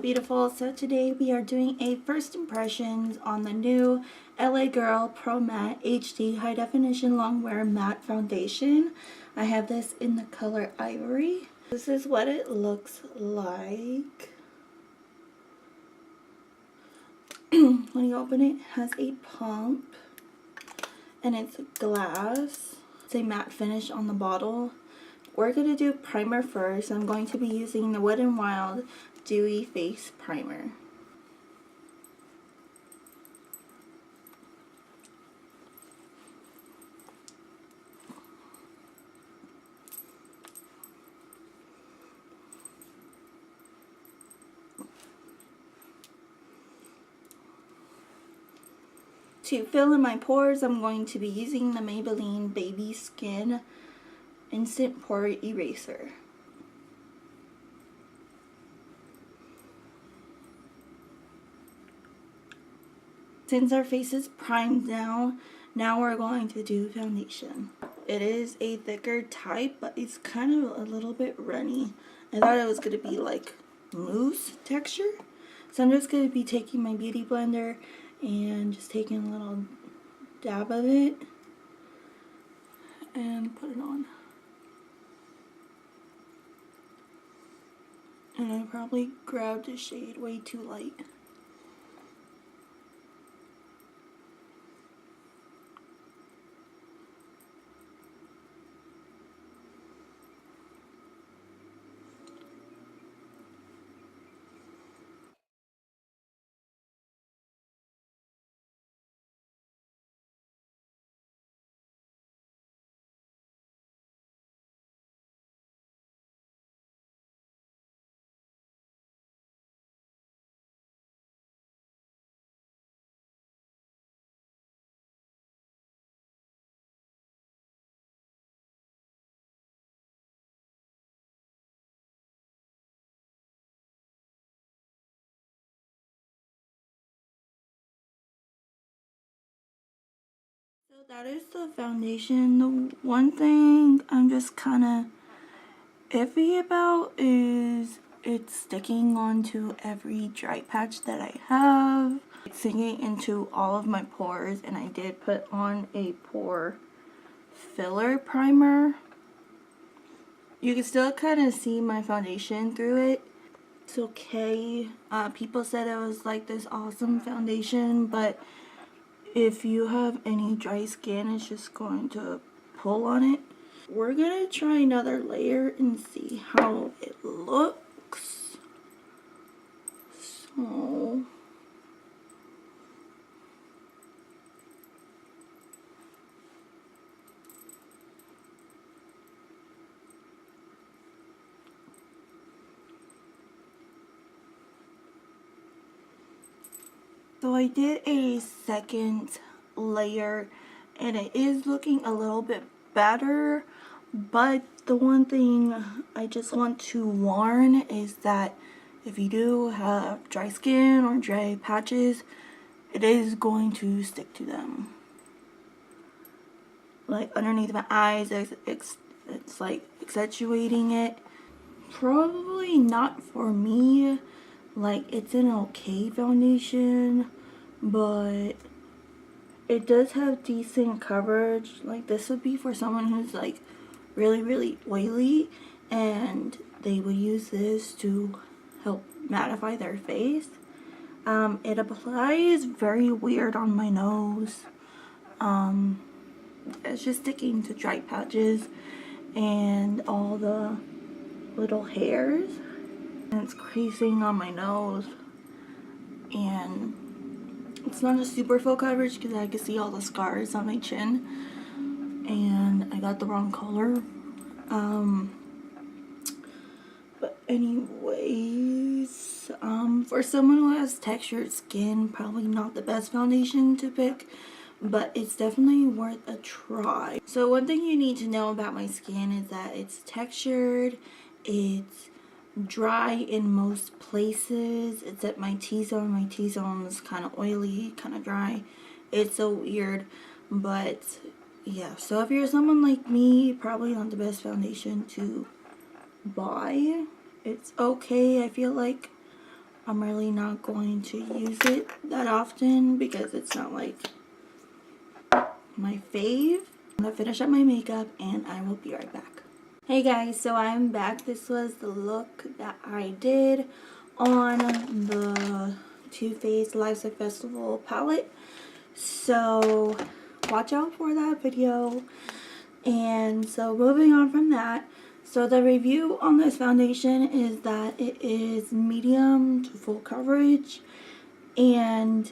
beautiful. So today we are doing a first impressions on the new LA Girl Pro Matte HD High Definition Longwear Matte Foundation. I have this in the color Ivory. This is what it looks like. When you open it, it has a pump and it's glass. It's a matte finish on the bottle. We're going to do primer first. I'm going to be using the Wet n Wild Dewy Face Primer. To fill in my pores, I'm going to be using the Maybelline Baby Skin Instant Pore Eraser. Since our face is primed now we're going to do foundation. It is a thicker type, but it's kind of a little bit runny. I thought it was going to be like mousse texture. So I'm just going to be taking my beauty blender and just taking a little dab of it and put it on. And I probably grabbed a shade way too light. So that is the foundation. The one thing I'm just kind of iffy about is it's sticking onto every dry patch that I have. It's sinking into all of my pores, and I did put on a pore filler primer. You can still kind of see my foundation through it. It's okay. People said it was like this awesome foundation, but if you have any dry skin, it's just going to pull on it. We're gonna try another layer and see how it looks. So I did a second layer and it is looking a little bit better, but the one thing I just want to warn is that if you do have dry skin or dry patches, it is going to stick to them. Like underneath my eyes, it's like accentuating it. Probably not for me. Like, it's an okay foundation, but it does have decent coverage. Like, this would be for someone who's like really oily, and they would use this to help mattify their face. It applies very weird on my nose. It's just sticking to dry patches and all the little hairs. And it's creasing on my nose, and it's not a super full coverage because I can see all the scars on my chin, and I got the wrong color. But anyways, for someone who has textured skin, probably not the best foundation to pick, but it's definitely worth a try. So one thing you need to know about my skin is that it's textured, it's dry in most places except my T-zone. My T-zone is kind of oily, kind of dry. It's so weird, but yeah. So if you're someone like me, probably not the best foundation to buy. It's okay. I feel like I'm really not going to use it that often because it's not like my fave. I'm gonna finish up my makeup and I will be right back. Hey guys, so I'm back. This was the look that I did on the Too Faced Lifestyle Festival palette. So watch out for that video. And so moving on from that, so the review on this foundation is that it is medium to full coverage, and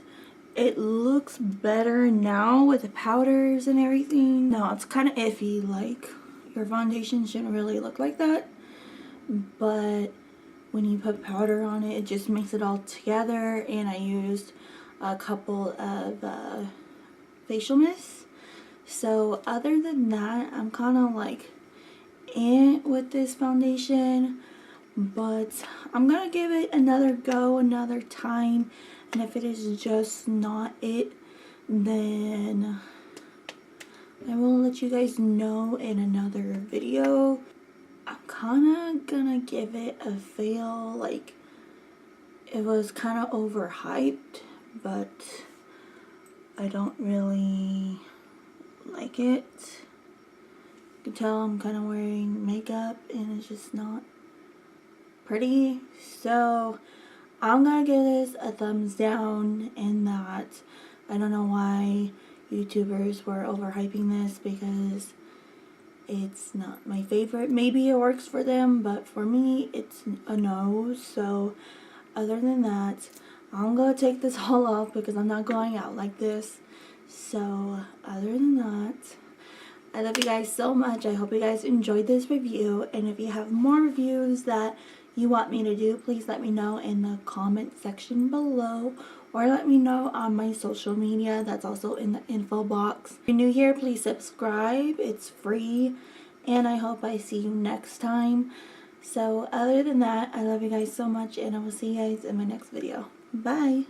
it looks better now with the powders and everything. No, it's kind of iffy, like your foundation shouldn't really look like that, but when you put powder on it, it just makes it all together. And I used a couple of facial mists. So other than that, I'm kind of like with this foundation, but I'm gonna give it another go another time, and if it is just not it, then I will let you guys know in another video. I'm kind of gonna give it a fail. Like, it was kind of overhyped, but I don't really like it. You can tell I'm kind of wearing makeup and it's just not pretty. So I'm gonna give this a thumbs down in that I don't know why YouTubers were overhyping this, because it's not my favorite. Maybe it works for them, but for me it's a no. So other than that, I'm gonna take this all off because I'm not going out like this. So other than that, I love you guys so much. I hope you guys enjoyed this review, and if you have more reviews that you want me to do, please let me know in the comment section below, or let me know on my social media. That's also in the info box. If you're new here, please subscribe. It's free, and I hope I see you next time. So other than that, I love you guys so much, and I will see you guys in my next video. Bye.